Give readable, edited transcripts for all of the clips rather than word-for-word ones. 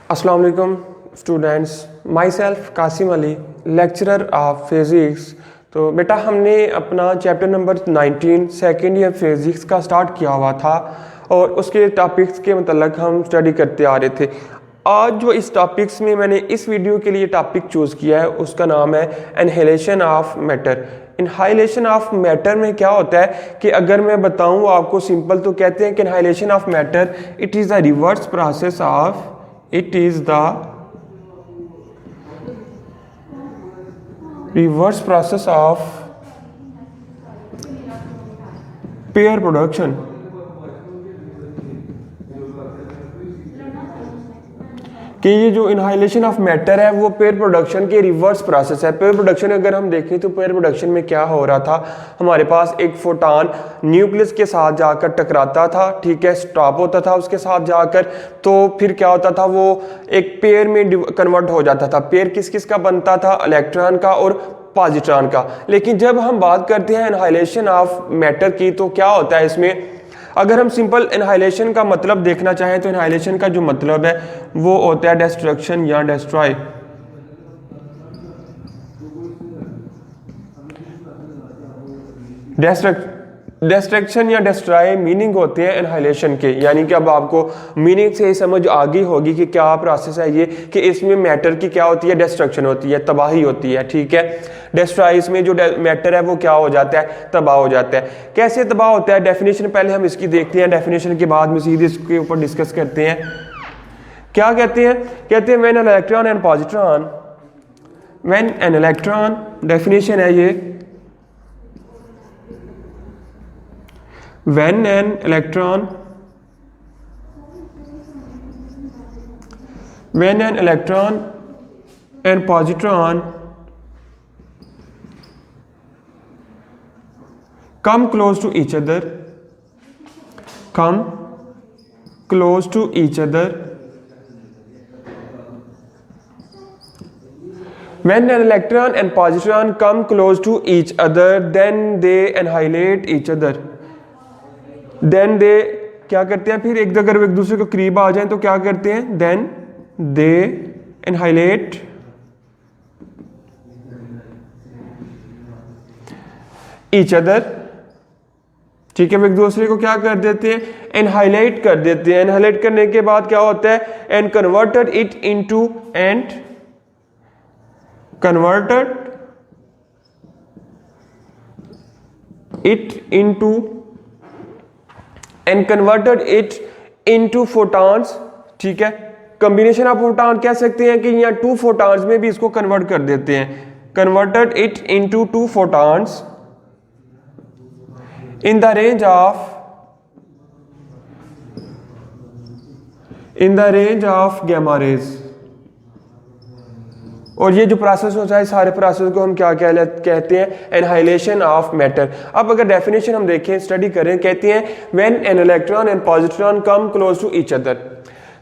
अस्सलाम वालेकुम students, myself Kasim Ali, lecturer of physics. तो बेटा हमने अपना chapter number 19 second year physics का स्टार्ट किया हुआ था और उसके टॉपिक्स के मतलब हम स्टडी करते आ रहे थे। आज जो इस टॉपिक्स में मैंने इस वीडियो के लिए टॉपिक चूज़ किया है उसका नाम है annihilation of matter. Annihilation of matter में क्या होता है कि अगर मैं बताऊं आपको सिंपल तो कहते हैं कि annihilation of matter it is the reverse process of it is the reverse process of pair production। कि ये जो इनहाइलेशन ऑफ मैटर है वो पेयर प्रोडक्शन के रिवर्स प्रोसेस है। पेयर प्रोडक्शन अगर हम देखें तो पेयर प्रोडक्शन में क्या हो रहा था, हमारे पास एक फोटॉन न्यूक्लियस के साथ जाकर टकराता था, ठीक है, स्टॉप होता था उसके साथ जाकर, तो फिर क्या होता था वो एक पेयर में कन्वर्ट हो जाता था। पेयर किस किस का बनता था, इलेक्ट्रॉन का और पॉजिट्रॉन का। लेकिन जब हम बात करते हैं इनहाइलेशन ऑफ मैटर की तो क्या होता है इसमें, अगर हम सिंपल इनहाइलेशन का मतलब देखना चाहें तो इनहाइलेशन का जो मतलब है वो होता है डिस्ट्रक्शन या डिस्ट्रॉय। डिस्ट्रक्शन या डिस्ट्रॉय मीनिंग होते हैं इनहाइलेशन के, यानी कि अब आपको मीनिंग से ही समझ आ गई होगी कि क्या प्रोसेस है ये, कि इसमें मैटर की क्या होती है, डिस्ट्रक्शन होती है, तबाही होती है, ठीक है। डिस्ट्रॉय इसमें जो मैटर है वो क्या हो जाता है, तबाह हो जाता है। कैसे तबाह होता है, डेफिनेशन पहले हम इसकी देखते हैं, डेफिनेशन के बाद में सीधे इसके ऊपर डिस्कस करते हैं। क्या कहते हैं, कहते हैं when an electron and positron, when an electron, definition है ये, when an electron and positron come close to each other, when an electron and positron come close to each other then they annihilate each other। Then they क्या करते हैं, फिर अगर एक दूसरे को करीब आ जाएं तो क्या करते हैं, then they annihilate each other, ठीक है। एक दूसरे को क्या कर देते हैं, एनहाइलेट कर देते हैं। एनहाइलेट करने के बाद क्या होता है, and converted it into converted it into photons, ठीक है। कॉम्बिनेशन ऑफ फोटॉन कह सकते हैं कि यहाँ 2 फोटॉन्स में भी इसको कन्वर्ट कर देते हैं। Converted it into 2 photons in the range of gamma rays. और ये जो प्रोसेस होता है, सारे प्रोसेस को हम क्या कहते हैं, एनहाइलेशन ऑफ मैटर। अब अगर डेफिनेशन हम देखें, स्टडी करें, कहते हैं when an electron and positron come close to each other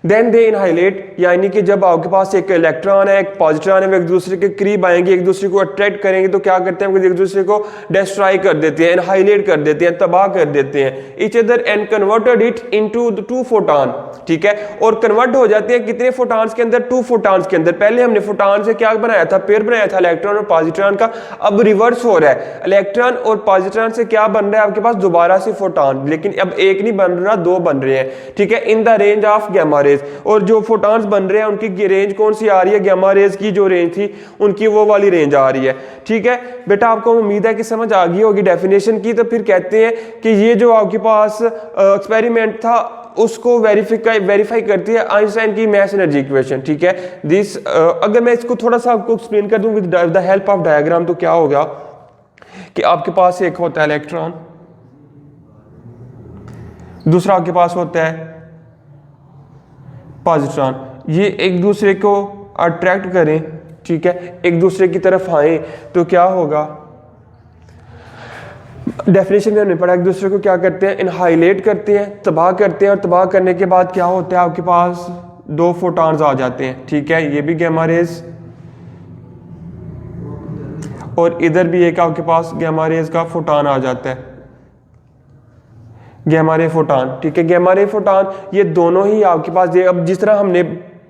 then they annihilate, यानी कि जब आपके पास एक इलेक्ट्रॉन है, एक पॉजिट्रॉन है, वो एक दूसरे के करीब आएंगे, एक दूसरे को अट्रैक्ट करेंगे तो क्या करते हैं, एक दूसरे को डिस्ट्रॉय कर देते हैं, इनहाइलेट कर देते हैं, तबाह कर देते हैं। Each other and converted it into 2 photon, ठीक है। और कन्वर्ट हो जाते हैं कितने फोटॉन्स के अंदर, 2 फोटॉन्स के अंदर। पहले हमने फोटॉन से क्या बनाया था, पेयर बनाया था इलेक्ट्रॉन और पॉजिट्रॉन का। अब रिवर्स हो रहा है, इलेक्ट्रॉन और पॉजिट्रॉन से क्या बन रहा है आपके पास, दोबारा से फोटॉन, लेकिन अब एक नहीं बन रहा, 2 बन रहे हैं, ठीक है, in the range of gamma rays. और जो फोटॉन्स बन रहे हैं उनकी रेंज कौन सी आ रही है, गामा रेज की जो रेंज थी उनकी वो वाली रेंज आ रही है, ठीक है। बेटा आपको उम्मीद है कि समझ आ गई होगी डेफिनेशन की। तो फिर कहते हैं कि ये जो आपके पास एक्सपेरिमेंट था उसको वेरीफाई करती है आइंस्टाइन की मैथ एनर्जी इक्वेशन, ठीक है। दिस अगर मैं इसको थोड़ा सा आपको एक्सप्लेन कर दूं with the help of diagram तो क्या होगा कि आपके पास एक होता है इलेक्ट्रॉन, दूसरा आपके पास होता है पॉजिट्रॉन। ये एक दूसरे को अट्रैक्ट करें, ठीक है, एक दूसरे की तरफ आए तो क्या होगा, डेफिनेशन में हमने पढ़ा एक दूसरे को क्या करते हैं, इनहाइलेट करते हैं, तबाह करते हैं, और तबाह करने के बाद क्या होता है आपके पास 2 फोटॉन्स आ जाते हैं, ठीक है। ये भी गामा रेज और इधर भी एक आपके पास गामा रेज का फोटॉन आ जाता है, गैमा रे फोटॉन, ठीक है। गैमा रे फोटॉन ये दोनों ही आपके पास, ये अब जिस तरह हमने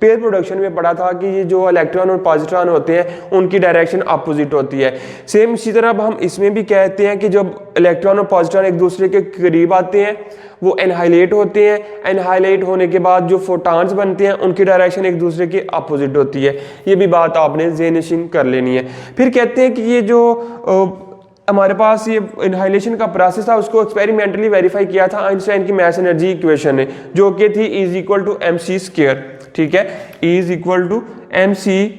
पेयर प्रोडक्शन में पढ़ा था कि ये जो इलेक्ट्रॉन और पॉजिट्रॉन होते हैं उनकी डायरेक्शन अपोजिट होती है। सेम इसी तरह अब हम इसमें भी कहते हैं कि जब इलेक्ट्रॉन और पॉजिट्रॉन एक दूसरे के करीब आते हैं वो एनहाइलेट होते हैं, एनहाइलेट होने के बाद जो फोटॉन्स बनते हैं उनकी डायरेक्शन एक दूसरे के अपोजिट होती है। ये भी बात आपने ज़हन-नशीन कर लेनी है। फिर कहते हैं कि ये जो हमारे पास ये इनहाइलेशन का प्रोसेस था उसको एक्सपेरिमेंटली वेरीफाई किया था आइंस्टाइन की मास एनर्जी इक्वेशन ने, जो कि थी E=mc²। ठीक है, E=mc²।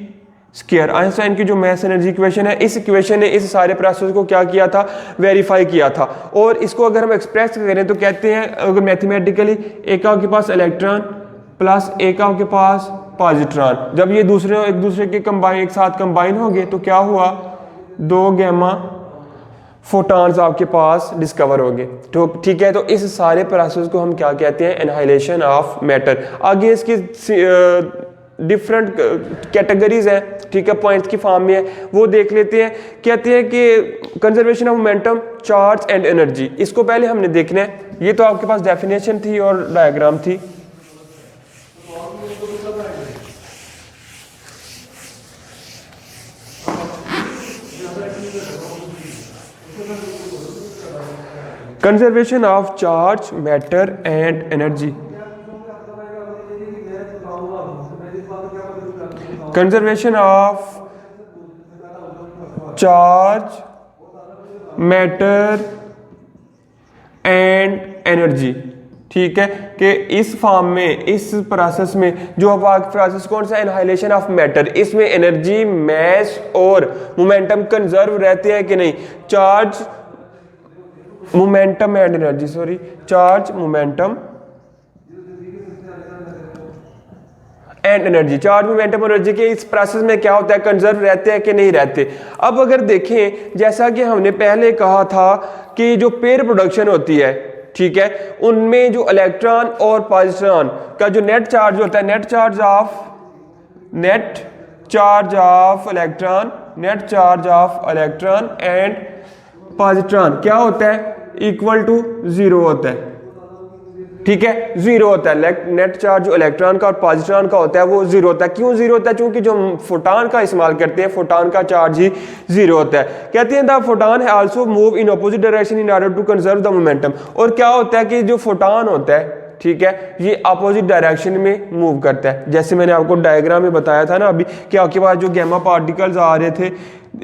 आइंस्टाइन की जो मास एनर्जी इक्वेशन है, इस इक्वेशन ने इस सारे प्रोसेस को क्या किया था, वेरीफाई किया था। और इसको अगर हम एक्सप्रेस करें तो कहते हैं अगर मैथमेटिकली एक आपके पास इलेक्ट्रॉन प्लस एक आपके पास पॉजिट्रॉन, जब ये एक दूसरे के एक साथ कंबाइन हो गए तो क्या हुआ, 2 गैमा फोटॉन्स आपके पास डिस्कवर हो गए। तो ठीक है, तो इस सारे प्रोसेस को हम क्या कहते हैं, एनहाइलेशन ऑफ मैटर। आगे इसकी डिफरेंट कैटेगरीज है, ठीक है, पॉइंट्स की फॉर्म में है, वो देख लेते हैं। कहते हैं कि conservation of momentum, charge and energy, इसको पहले हमने देखना है। ये तो आपके पास डेफिनेशन थी और डायग्राम थी। Conservation of charge, matter and energy. Conservation of charge, matter and energy. ठीक है, कि इस फॉर्म में, इस प्रोसेस में जो प्रोसेस कौन सा, एनहाइलेशन ऑफ मैटर, इसमें एनर्जी, मास और मोमेंटम कंजर्व रहते हैं कि नहीं। Charge, momentum and energy, sorry, charge, momentum and energy, charge, momentum और एनर्जी के इस प्रोसेस में क्या होता है, कंजर्व रहते हैं कि नहीं रहते। अब अगर देखें, जैसा कि हमने पहले कहा था कि जो पेयर प्रोडक्शन होती है, ठीक है, उनमें जो इलेक्ट्रॉन और पॉजिट्रॉन का जो नेट चार्ज होता है, net charge of electron and positron क्या होता है, इक्वल टू 0 होता है। ठीक है, 0 होता है। नेट चार्ज जो इलेक्ट्रॉन का और पॉजिट्रॉन का होता है वो 0 होता है। क्यों 0 होता है? क्योंकि जो फोटॉन का इस्तेमाल करते हैं, फोटॉन का चार्ज ही 0 होता है। कहते हैं द फोटॉन है also move in opposite direction in order to conserve the momentum. और क्या होता है कि जो फोटॉन होता है, ठीक है, ये अपोजिट डायरेक्शन में मूव करता है। जैसे मैंने आपको डायग्राम में बताया था ना अभी, कि आपके पास जो गैमा पार्टिकल्स आ रहे थे,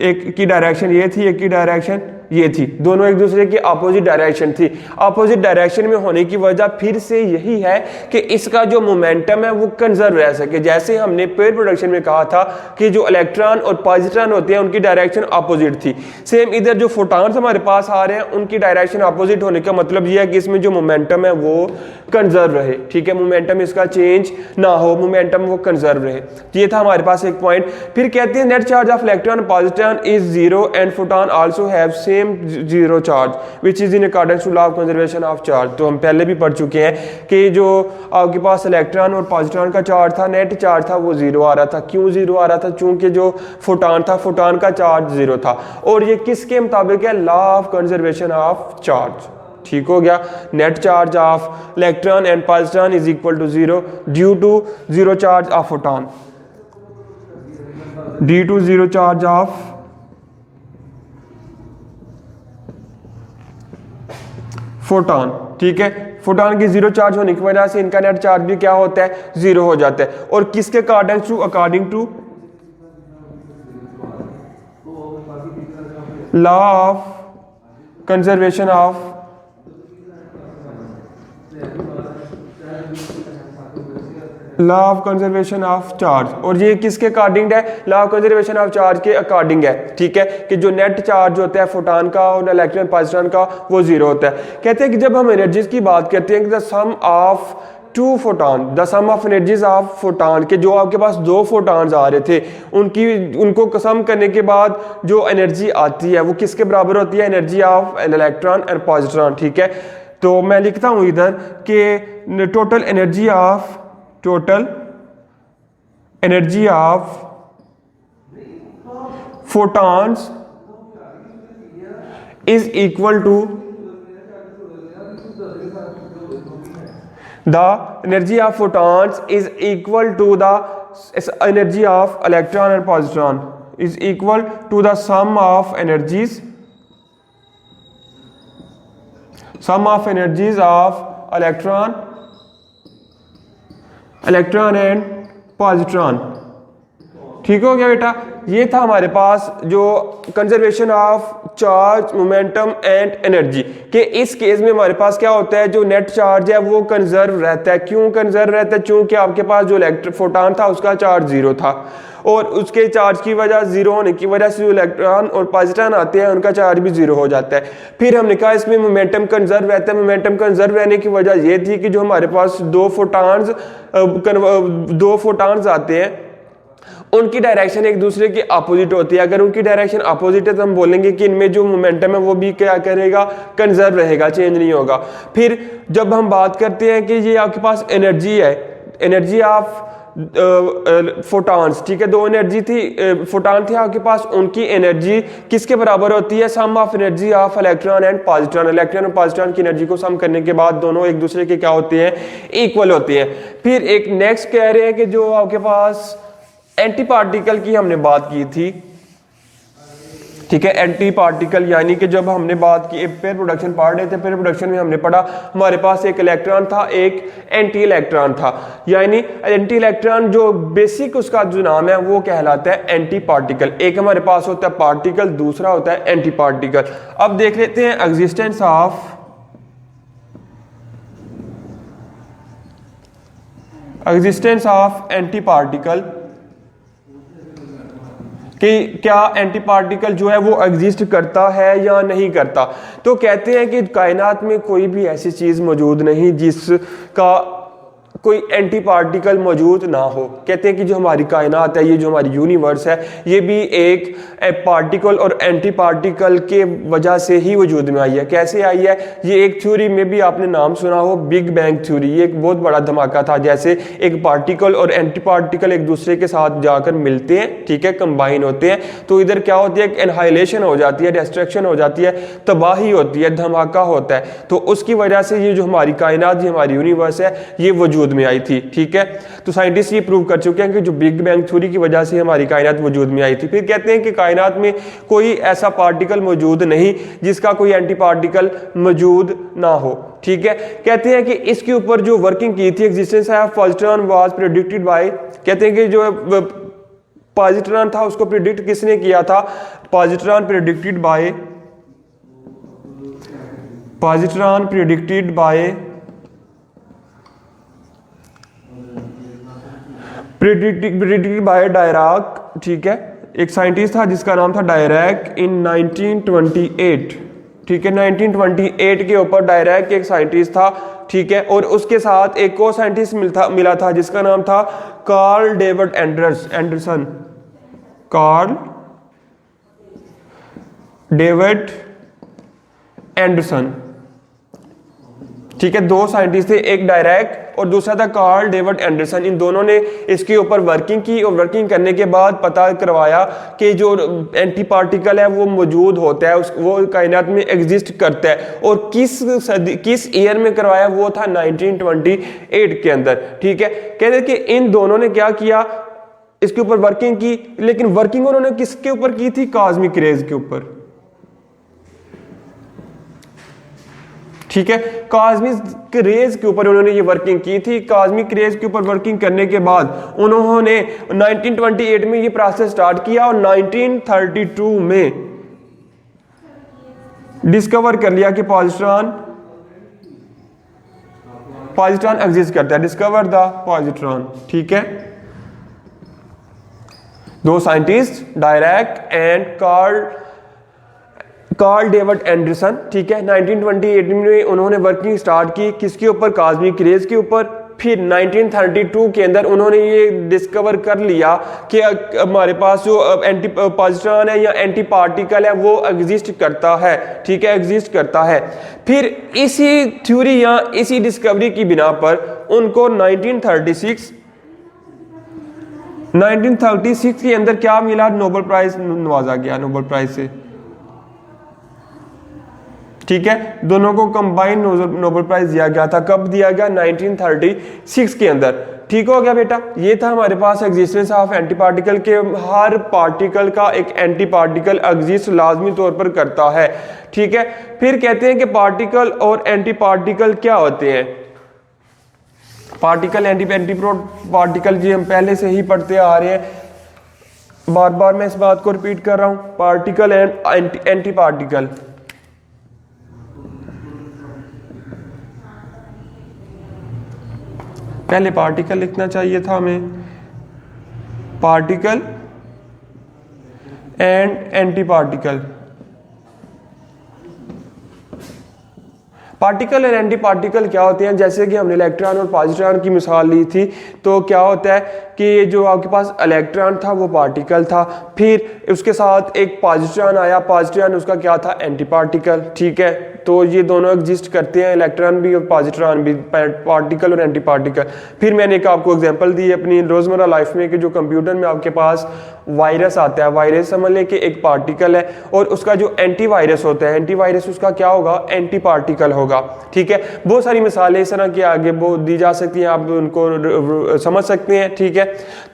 एक की डायरेक्शन ये थी, एक की डायरेक्शन ये थी, दोनों एक दूसरे की अपोजिट डायरेक्शन थी। अपोजिट डायरेक्शन में होने की वजह फिर से यही है कि इसका जो मोमेंटम है वो कंजर्व रह सके। जैसे हमने पेयर प्रोडक्शन में कहा था कि जो इलेक्ट्रॉन और पॉजिट्रॉन होते हैं उनकी डायरेक्शन अपोजिट थी, सेम इधर जो फोटॉन्स हमारे पास आ रहे हैं उनकी डायरेक्शन अपोजिट होने का मतलब यह है कि इसमें जो मोमेंटम है वो कंजर्व रहे। ठीक है, मोमेंटम इसका चेंज ना हो, मोमेंटम वो कंजर्व रहे। ये था हमारे पास एक पॉइंट। फिर कहते हैं net charge of electron positron is 0 and photon also have same 0 charge which is in accordance to law of conservation of charge. तो हम पहले भी पढ़ चुके हैं कि जो आपके पास इलेक्ट्रॉन और पॉजिट्रॉन का चार्ज था, नेट चार्ज था, वो 0 आ रहा था। क्यों 0 आ रहा था? चूंकि जो फोटॉन था, फोटॉन का चार्ज 0 था। और ये किसके मुताबिक है? Law of conservation of charge. ठीक हो गया, net charge of electron and positron is equal to 0 due to 0 charge of photon, due to 0 charge of photon. ठीक है, फोटॉन की 0 चार्ज होने की वजह से इनका नेट चार्ज भी क्या होता है? 0 हो जाता है। और किसके according to law of conservation of law of conservation of charge. और ये किसके अकॉर्डिंग है? Law of conservation of charge के अकॉर्डिंग है। ठीक है, कि जो नेट चार्ज होता है फोटॉन का और इलेक्ट्रॉन पॉजिट्रॉन का वो 0 होता है। कहते हैं कि जब हम एनर्जीज की बात करते हैं कि the sum of 2 photon, the sum of energies of photon, के जो आपके पास 2 फोटॉन्स आ रहे थे उनको सम करने के बाद जो एनर्जी आती है वो किसके बराबर होती है? Energy of electron and positron. ठीक है, तो मैं लिखता हूं इधर कि total energy of photons is equal to The energy of photons is equal to the energy of electron and positron is equal to the sum of energies of electron and positron। ठीक हो गया बेटा। ये था हमारे पास जो conservation of charge, momentum and energy के इस केस में हमारे पास क्या होता है, जो नेट चार्ज है वो कंजर्व रहता है। क्यों कंजर्व रहता है? क्योंकि आपके पास जो फोटॉन था उसका चार्ज जीरो था और उसके चार्ज की वजह जीरो होने की वजह से जो इलेक्ट्रॉन और पॉजिट्रॉन आते हैं उनका चार्ज भी जीरो हो जाता है। फिर हमने कहा इसमें मोमेंटम कंजर्व रहता है। मोमेंटम कंजर्व रहने की वजह ये थी कि जो हमारे पास दो फोटॉन्स आते हैं उनकी डायरेक्शन एक दूसरे की अपोजिट होती है। अगर उनकी डायरेक्शन अपोजिट है तो हम बोलेंगे कि इनमें जो मोमेंटम है वो भी क्या करेगा, कंजर्व रहेगा, चेंज नहीं होगा। फिर जब हम बात करते हैं कि ये आपके पास एनर्जी है, एनर्जी ऑफ फोटॉन्स, ठीक है, दो एनर्जी थी, फोटॉन थे आपके पास, उनकी एनर्जी किसके बराबर होती है? Sum of energy of electron and positron. Electron और पॉजिट्रॉन की एनर्जी को सम करने के बाद दोनों एक दूसरे के क्या होते हैं, इक्वल होते हैं। फिर एक नेक्स्ट कह रहे हैं कि जो आपके पास एंटी पार्टिकल की हमने बात की थी, ठीक है, एंटी पार्टिकल यानी कि जब हमने बात की पेयर प्रोडक्शन पढ़ रहे थे, पेयर प्रोडक्शन में हमने पढ़ा हमारे पास एक इलेक्ट्रॉन था, एक एंटी इलेक्ट्रॉन था। यानी एंटी इलेक्ट्रॉन जो बेसिक उसका जो नाम है वो कहलाता है एंटी पार्टिकल। एक हमारे पास होता है पार्टिकल, दूसरा होता है एंटी पार्टिकल। अब देख लेते हैं एग्जिस्टेंस ऑफ एंटी पार्टिकल कि क्या एंटी पार्टिकल जो है वो एग्जिस्ट करता है या नहीं करता। तो कहते हैं कि कायनात में कोई भी ऐसी चीज मौजूद नहीं जिसका कोई एंटी पार्टिकल मौजूद ना हो। कहते हैं कि जो हमारी कायनात है, ये जो हमारी यूनिवर्स है, ये भी एक पार्टिकल और एंटी पार्टिकल के वजह से ही वजूद में आई है। कैसे आई है? ये एक थ्योरी में भी आपने नाम सुना हो, बिग बैंग थ्योरी। ये एक बहुत बड़ा धमाका था, जैसे एक पार्टिकल और एंटी पार्टिकल एक दूसरे के साथ जाकर मिलते हैं, ठीक है, कंबाइन होते हैं, तो इधर क्या होती है, एनहाइलेशन हो जाती है, डिस्ट्रक्शन हो जाती है, तबाही होती है, धमाका होता है। तो उसकी वजह से ये जो हमारी कायनात, ये हमारी यूनिवर्स है, ये वजूद में आई थी, ठीक है। तो साइंटिस्ट ये प्रूव कर चुके हैं कि जो बिग बैंग थ्योरी की वजह से हमारी कायनात वजूद में आई थी। फिर कहते हैं कि कायनात में कोई ऐसा पार्टिकल मौजूद नहीं जिसका कोई एंटी पार्टिकल मौजूद ना हो, ठीक है। कहते हैं कि इसके ऊपर जो वर्किंग की थी, existence of positron was predicted by, कहते हैं कि जो पॉजिट्रॉन था उसको प्रेडिक्ट किसने किया था? पॉजिट्रॉन प्रेडिक्टेड बाय डायराक, ठीक है। एक साइंटिस्ट था जिसका नाम था डायराक इन 1928, ठीक है, 1928 के ऊपर डायराक एक साइंटिस्ट था, ठीक है। और उसके साथ एक और साइंटिस्ट मिला था जिसका नाम था Carl David Anderson, Carl David Anderson, ठीक है। दो साइंटिस्ट थे, एक डायराक और दूसरा था कार्ल डेविड एंडरसन। इन दोनों ने इसके ऊपर वर्किंग की और वर्किंग करने के बाद पता करवाया कि जो एंटी पार्टिकल है वो मौजूद होता है, वो कायनात में एग्जिस्ट करता है। और किस ईयर में करवाया? वो था 1928 के अंदर, ठीक है। कहते हैं कि इन दोनों ने क्या किया, इसके ऊपर वर्किंग की, लेकिन वर्किंग उन्होंने किसके ऊपर की थी? कॉस्मिक रेज के ऊपर, ठीक है। कॉस्मिक रेज के ऊपर उन्होंने ये वर्किंग की थी। कॉस्मिक रेज के ऊपर वर्किंग करने के बाद उन्होंने 1928 में ये प्रोसेस स्टार्ट किया और 1932 में डिस्कवर कर लिया कि पॉजिट्रॉन एग्जिस्ट करता है। डिस्कवर द पॉजिट्रॉन, ठीक है। दो scientist Dirac and Carl David Anderson, ठीक है, 1928 में उन्होंने वर्किंग स्टार्ट की किसके ऊपर? कॉस्मिक रेज के ऊपर। फिर 1932 के अंदर उन्होंने ये डिस्कवर कर लिया कि हमारे पास जो एंटी पॉजिट्रॉन है या एंटी पार्टिकल है वो एग्जिस्ट करता है, ठीक है, एग्जिस्ट करता है। फिर इसी थ्योरी या इसी डिस्कवरी की बिना पर उनको 1936 के अंदर क्या मिला? नोबेल प्राइज नवाजा गया, नोबेल प्राइज से। ठीक है, दोनों को कंबाइन नोबेल प्राइज दिया गया था। कब दिया गया? 1936 के अंदर। ठीक हो गया बेटा। ये था हमारे पास एग्जिस्टेंस ऑफ एंटी पार्टिकल के, हर पार्टिकल का एक एंटी पार्टिकल एग्जिस्ट लाजमी तौर पर करता है। ठीक है, फिर कहते हैं कि पार्टिकल और एंटी पार्टिकल क्या होते हैं। पार्टिकल एंटी पार्टिकल जी हम पहले से ही पढ़ते आ रहे हैं, बार बार मैं इस बात को रिपीट कर रहा हूं। Particle and anti particle. पहले पार्टिकल लिखना चाहिए था हमें, particle and anti particle. Particle और एंटी पार्टिकल क्या होते हैं? जैसे कि हमने इलेक्ट्रॉन और पॉजिट्रॉन की मिसाल ली थी, तो क्या होता है कि जो आपके पास इलेक्ट्रॉन था वो पार्टिकल था, फिर उसके साथ एक पॉजिट्रॉन आया, पॉजिट्रॉन उसका क्या था? Anti particle. ठीक है, तो ये दोनों एग्जिस्ट करते हैं, इलेक्ट्रॉन भी और पॉजिट्रॉन भी, पार्टिकल और एंटी पार्टिकल। फिर मैंने एक आपको एग्जांपल दी अपनी रोजमर्रा लाइफ में कि जो कंप्यूटर में आपके पास वायरस आता है, वायरस समझ लें कि एक पार्टिकल है, और उसका जो एंटीवायरस होता है, एंटीवायरस उसका क्या होगा? एंटी पार्टिकल होगा। ठीक है, बहुत सारी मिसालें इस तरह की आगे वो दी जा सकती हैं, आप उनको समझ सकते हैं। ठीक है,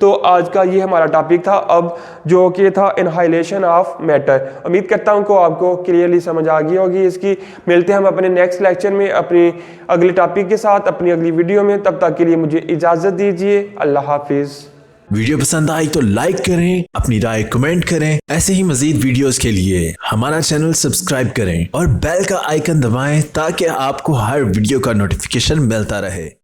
तो आज का ये हमारा टॉपिक था, अब जो कि था इनहाइलेशन ऑफ मैटर। उम्मीद करता हूं कि आपको क्लियरली समझ आ गई होगी इसकी। मिलते हैं हम अपने नेक्स्ट लेक्चर में अपनी अगले टॉपिक के साथ, अपनी अगली वीडियो में। तब तक के लिए मुझे इजाजत दीजिए। अल्लाह हाफिज। वीडियो पसंद आई तो लाइक करें, अपनी राय कमेंट करें। ऐसे ही मजीद वीडियोस के लिए हमारा चैनल सब्सक्राइब करें और बेल का आइकन दबाएं ताकि आपको हर वीडियो का नोटिफिकेशन मिलता रहे।